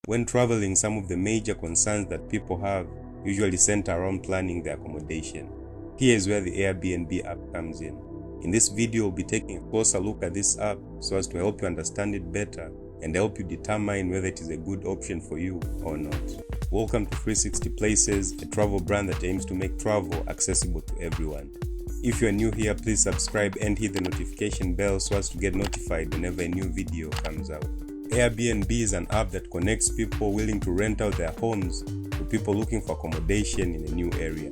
When traveling, some of the major concerns that people have usually center around planning their accommodation. Here is where the Airbnb app comes in. In this video, we'll be taking a closer look at this app so as to help you understand it better and help you determine whether it is a good option for you or not. Welcome to 360placez, a travel brand that aims to make travel accessible to everyone. If you are new here, please subscribe and hit the notification bell so as to get notified whenever a new video comes out. Airbnb is an app that connects people willing to rent out their homes to people looking for accommodation in a new area.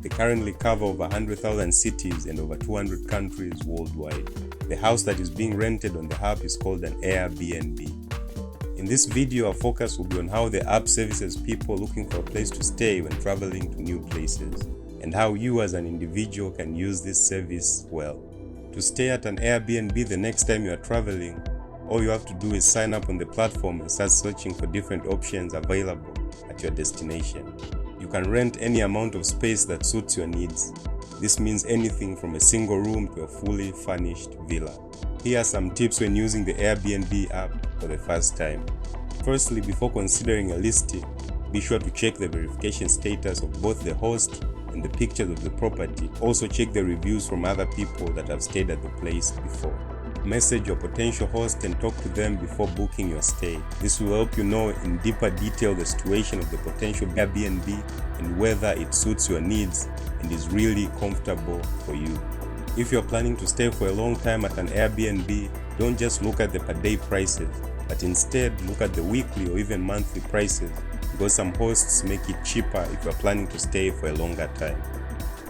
They currently cover over 100,000 cities and over 200 countries worldwide. The house that is being rented on the app is called an Airbnb. In this video, our focus will be on how the app services people looking for a place to stay when traveling to new places, and how you as an individual can use this service well. To stay at an Airbnb the next time you are traveling, all you have to do is sign up on the platform and start searching for different options available at your destination. You can rent any amount of space that suits your needs. This means anything from a single room to a fully furnished villa. Here are some tips when using the Airbnb app for the first time. Firstly, before considering a listing, be sure to check the verification status of both the host and the pictures of the property. Also check the reviews from other people that have stayed at the place before. Message your potential host and talk to them before booking your stay. This will help you know in deeper detail the situation of the potential Airbnb and whether it suits your needs and is really comfortable for you. If you're planning to stay for a long time at an Airbnb, don't just look at the per day prices, but instead look at the weekly or even monthly prices, because some hosts make it cheaper if you're planning to stay for a longer time.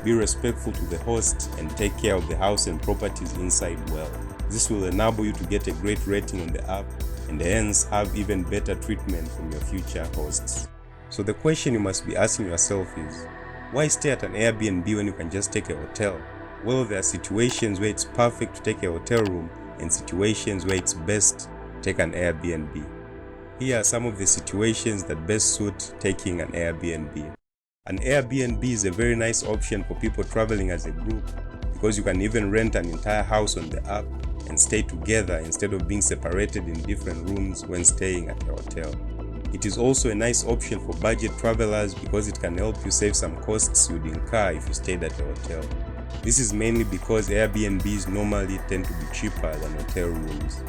Be respectful to the host and take care of the house and properties inside well. This will enable you to get a great rating on the app and hence have even better treatment from your future hosts. So the question you must be asking yourself is, why stay at an Airbnb when you can just take a hotel? Well, there are situations where it's perfect to take a hotel room and situations where it's best to take an Airbnb. Here are some of the situations that best suit taking an Airbnb. An Airbnb is a very nice option for people traveling as a group because you can even rent an entire house on the app and stay together instead of being separated in different rooms when staying at a hotel. It is also a nice option for budget travelers because it can help you save some costs you'd incur if you stayed at a hotel. This is mainly because Airbnbs normally tend to be cheaper than hotel rooms.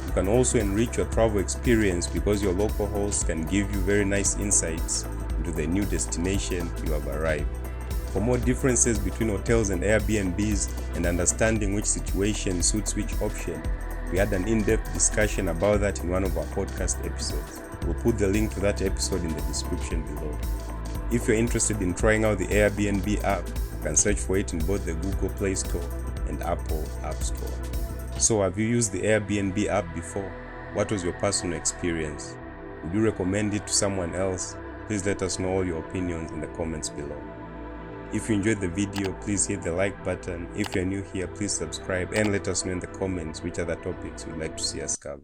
You can also enrich your travel experience because your local host can give you very nice insights into the new destination you have arrived. For more differences between hotels and Airbnbs and understanding which situation suits which option, we had an in-depth discussion about that in one of our podcast episodes. We'll put the link to that episode in the description below. If you're interested in trying out the Airbnb app, you can search for it in both the Google Play Store and Apple App Store. So have you used the Airbnb app before? What was your personal experience? Would you recommend it to someone else? Please let us know all your opinions in the comments below. If you enjoyed the video, please hit the like button. If you're new here, please subscribe and let us know in the comments which other topics you'd like to see us cover.